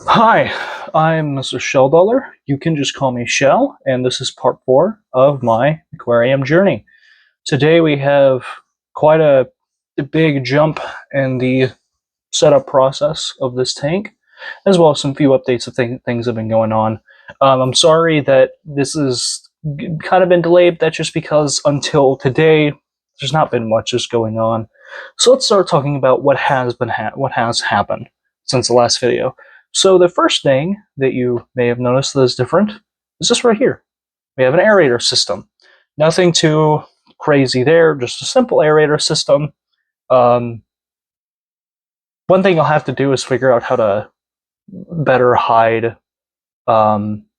Hi, I'm Mr. Shell Dollar. You can just call me Shell, and this is part 4 of my aquarium journey. Today we have quite a big jump in the setup process of this tank, as well as some few updates of things have been going on. I'm sorry that this has kind of been delayed. That's just because until today, there's not been much just going on. So let's start talking about what has happened since the last video. So the first thing that you may have noticed that is different is this right here. We have an aerator system. Nothing too crazy there, just a simple aerator system. Um, One thing I'll have to do is figure out how to better hide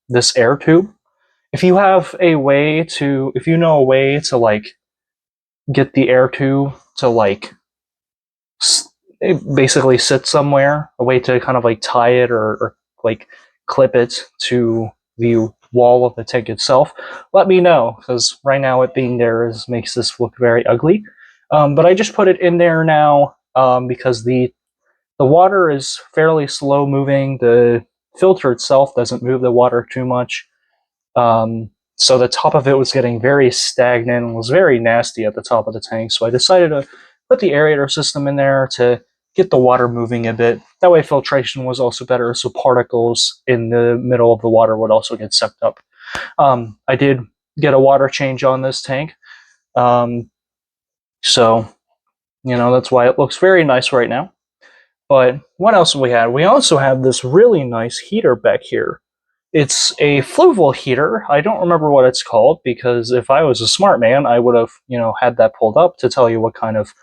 this air tube. If you have a way to, if you know a way to like get the air tube to like basically sit somewhere, a way to kind of like tie it or like clip it to the wall of the tank itself, let me know, because right now it being there makes this look very ugly. But I just put it in there now because the water is fairly slow moving. The filter itself doesn't move the water too much. So the top of it was getting very stagnant and was very nasty at the top of the tank. So I decided to put the aerator system in there to get the water moving a bit. That way filtration was also better, so particles in the middle of the water would also get sucked up. I did get a water change on this tank. Um, so, that's why it looks very nice right now. But what else have we had? We also have this really nice heater back here. It's a fluval heater. I don't remember what it's called, because if I was a smart man, I would have, had that pulled up to tell you what kind of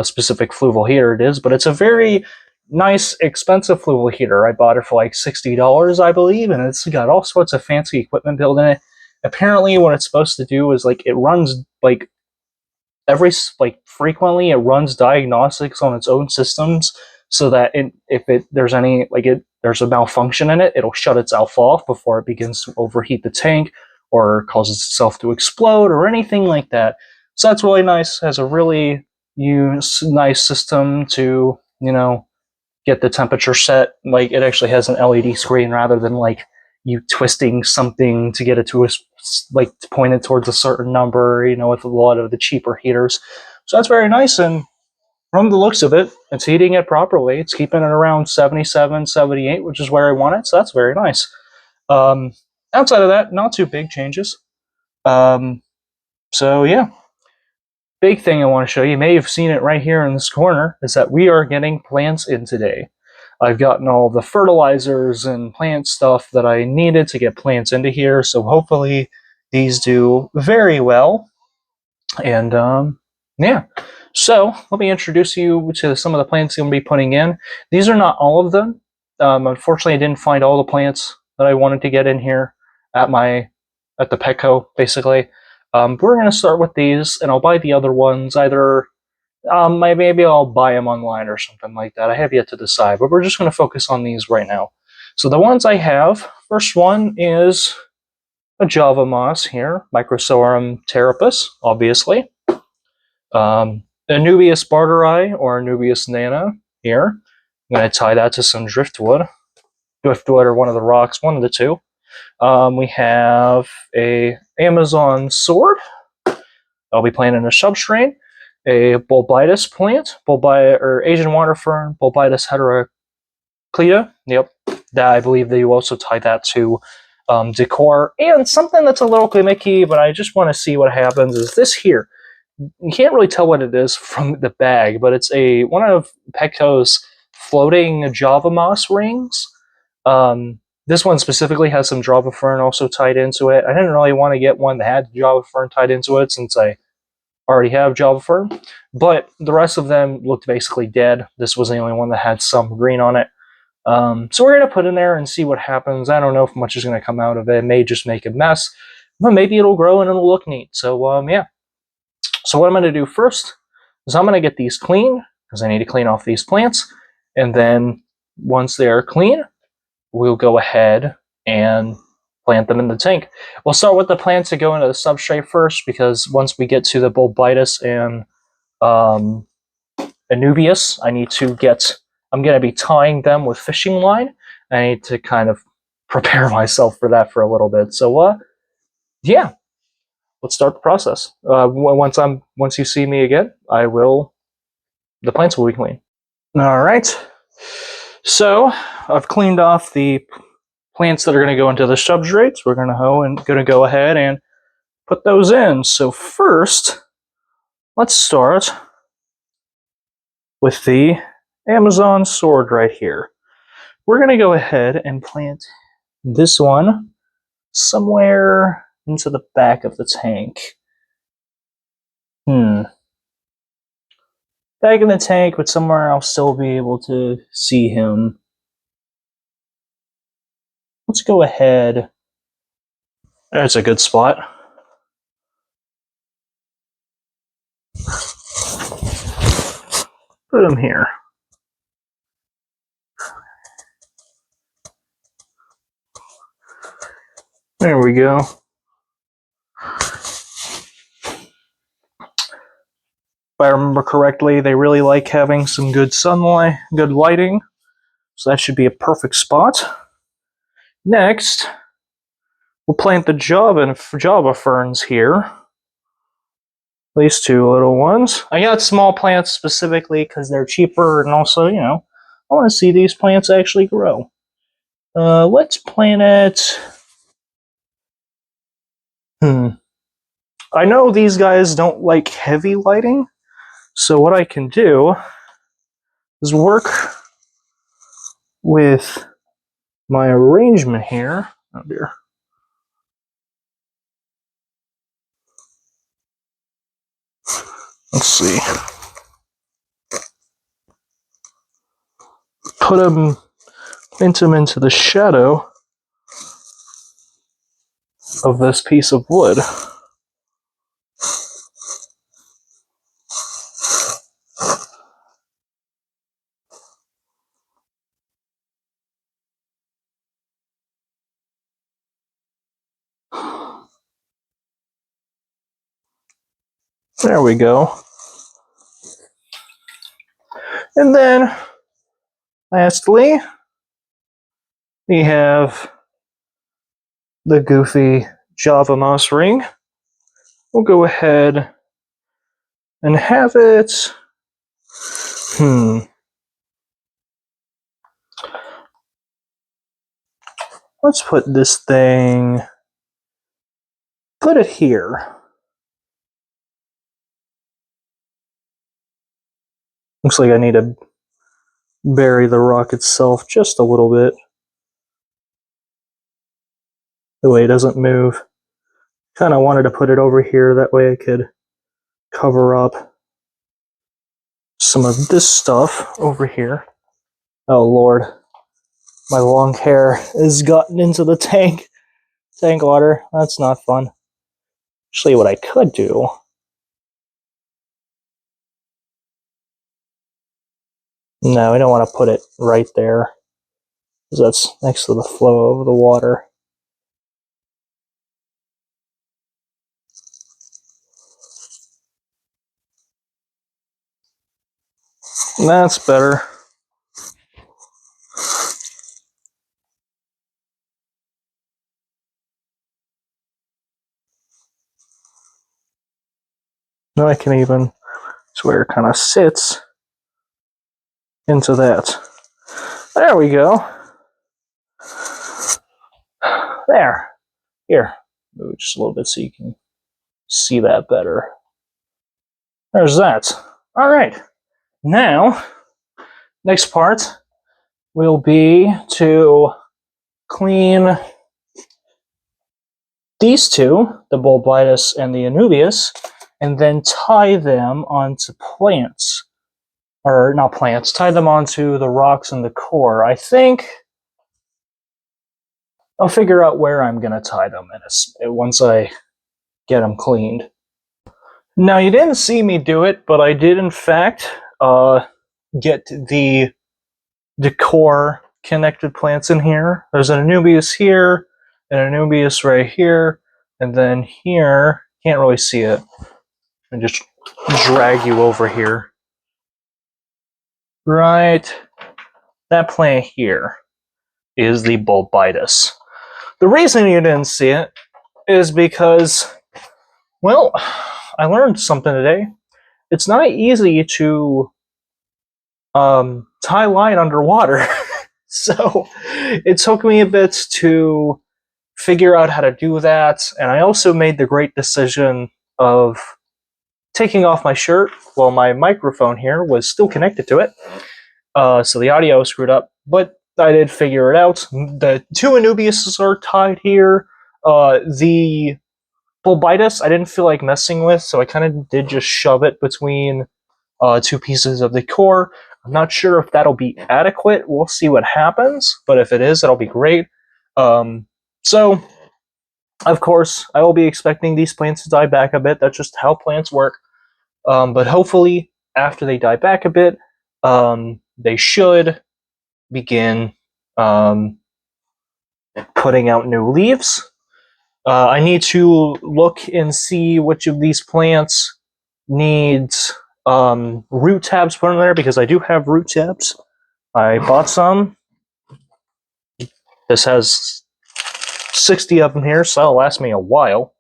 specific fluval heater it is. But it's a very nice, expensive fluval heater. I bought it for like $60, I believe, and it's got all sorts of fancy equipment built in it. Apparently, what it's supposed to do is like it runs like frequently it runs diagnostics on its own systems, so that if there's any there's a malfunction in it, it'll shut itself off before it begins to overheat the tank or causes itself to explode or anything like that. So that's really nice. Has a really nice system to get the temperature set. Like, it actually has an LED screen rather than like you twisting something to get it to to point it towards a certain number, with a lot of the cheaper heaters. So that's very nice. And from the looks of it, it's heating it properly. It's keeping it around 77, 78, which is where I want it. So that's very nice. Um, Outside of that, not too big changes. So yeah, big thing I want to show you, may have seen it right here in this corner, is that we are getting plants in today. I've gotten all the fertilizers and plant stuff that I needed to get plants into here, so hopefully these do very well. And yeah, so let me introduce you to some of the plants I'm going to be putting in. These are not all of them. Unfortunately, I didn't find all the plants that I wanted to get in here at the Petco, basically. But we're going to start with these, and I'll buy the other ones either. Maybe I'll buy them online or something like that. I have yet to decide, but we're just going to focus on these right now. So the ones I have, first one is a Java moss here, Microsorum terapus, obviously. Anubias barteri or Anubias nana here. I'm going to tie that to some driftwood or one of the rocks, one of the two. We have a Amazon sword. I'll be planting a substrain. A Bulbitis plant, or Asian water fern, Bulbitis heteroclita. Yep, that I believe that you also tie that to decor. And something that's a little gimmicky, but I just want to see what happens, is this here. You can't really tell what it is from the bag, but it's one of Petco's floating Java moss rings. This one specifically has some Java fern also tied into it. I didn't really want to get one that had Java fern tied into it, since I already have Java fern, but the rest of them looked basically dead. This was the only one that had some green on it. So we're going to put in there and see what happens. I don't know if much is going to come out of it. It may just make a mess, but maybe it'll grow and it'll look neat. So yeah. So what I'm going to do first is I'm going to get these clean, because I need to clean off these plants. And then once they're clean, we'll go ahead and plant them in the tank. We'll start with the plants that go into the substrate first, because once we get to the Bulbitis and Anubias, I need to get I'm going to be tying them with fishing line. I need to kind of prepare myself for that for a little bit. So, yeah, let's start the process. Once you see me again, the plants will be clean. All right. So I've cleaned off the plants that are going to go into the substrates. We're going to go ahead and put those in. So first, let's start with the Amazon sword right here. We're going to go ahead and plant this one somewhere into the back of the tank. Back in the tank, but somewhere I'll still be able to see him. Let's go ahead. That's a good spot. Put him here. There we go. If I remember correctly, they really like having some good sunlight, good lighting. So that should be a perfect spot. Next, we'll plant the Java ferns here. These two little ones. I got small plants specifically because they're cheaper, and also, I want to see these plants actually grow. Let's plant it. I know these guys don't like heavy lighting, so what I can do is work with my arrangement here. Oh dear. Let's see. Put them into the shadow of this piece of wood. There we go. And then, lastly, we have the goofy Java mouse ring. We'll go ahead and have it. Let's put this thing. Put it here. Looks like I need to bury the rock itself just a little bit. The way it doesn't move. Kind of wanted to put it over here, that way I could cover up some of this stuff over here. Oh Lord, my long hair has gotten into the tank water. That's not fun. Actually, what I could do. No, I don't want to put it right there, because that's next to the flow of the water. That's better. Now I can even, it's where it kind of sits into that. There we go. There. Here. Move just a little bit so you can see that better. There's that. Alright. Now, next part will be to clean these two, the Bulbitis and the Anubias, and then tie them onto plants. Or not plants, tie them onto the rocks in the core. I think I'll figure out where I'm going to tie them once I get them cleaned. Now, you didn't see me do it, but I did in fact get the core connected plants in here. There's an Anubias here, an Anubias right here, and then here, can't really see it. And just drag you over here. Right that plant here is the bulbitis. The reason you didn't see it is because, well, I learned something today. It's not easy to tie line underwater. So it took me a bit to figure out how to do that, and I also made the great decision of taking off my shirt while my microphone here was still connected to it. So the audio was screwed up, but I did figure it out. The two Anubiuses are tied here. The Bulbitis I didn't feel like messing with, so I kind of did just shove it between two pieces of the core. I'm not sure if that'll be adequate. We'll see what happens, but if it is, that'll be great. So, of course, I will be expecting these plants to die back a bit. That's just how plants work. But hopefully, after they die back a bit, they should begin putting out new leaves. I need to look and see which of these plants needs root tabs put in there, because I do have root tabs. I bought some. This has 60 of them here, so that'll last me a while,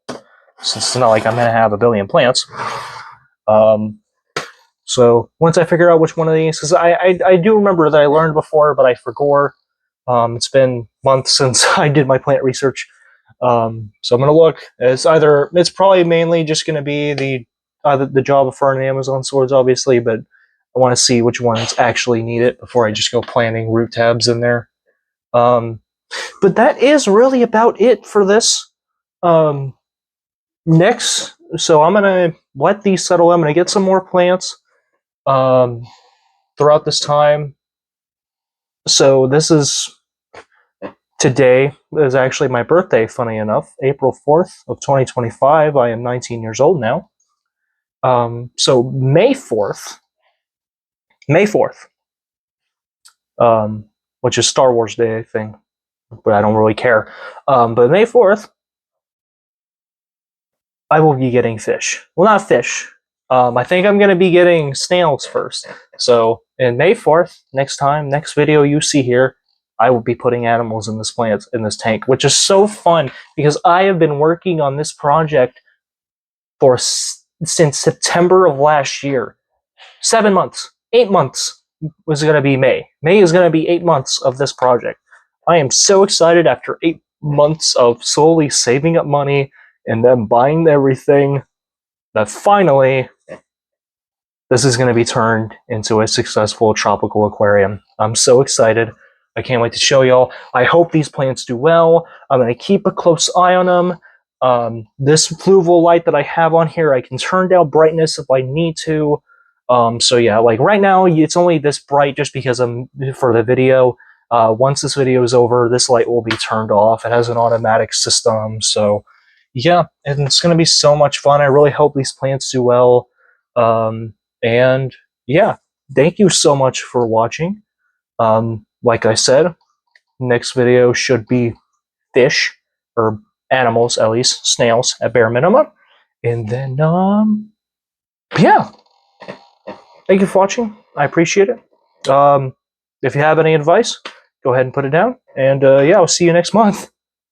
since it's not like I'm going to have a billion plants. So once I figure out which one of these, because I do remember that I learned before, but I forgot. It's been months since I did my plant research. So I'm going to look. It's probably mainly just going to be the Java Fern and Amazon swords, obviously, but I want to see which ones actually need it before I just go planting root tabs in there. But that is really about it for this. Next, so I'm going to let these settle. I'm going to get some more plants throughout this time. So this is today is actually my birthday, funny enough, April 4th of 2025. I am 19 years old now. So May 4th, which is Star Wars Day, I think, but I don't really care. But May 4th, I will be getting fish. Well, not fish. I think I'm going to be getting snails first. So in May 4th, next video you see here, I will be putting animals in this tank, which is so fun because I have been working on this project since September of last year. 7 months, 8 months was going to be May. May is going to be 8 months of this project. I am so excited after 8 months of slowly saving up money and then buying everything that finally this is going to be turned into a successful tropical aquarium. I'm so excited. I can't wait to show y'all. I hope these plants do well. I'm going to keep a close eye on them. This fluval light that I have on here, I can turn down brightness if I need to. So yeah, like right now, it's only this bright just because for the video. Once this video is over, this light will be turned off. It has an automatic system, so yeah, and it's going to be so much fun. I really hope these plants do well. And yeah, thank you so much for watching. Like I said, next video should be fish, or animals at least, snails at bare minimum. And then, yeah. Thank you for watching. I appreciate it. If you have any advice, go ahead and put it down. And yeah, I'll see you next month.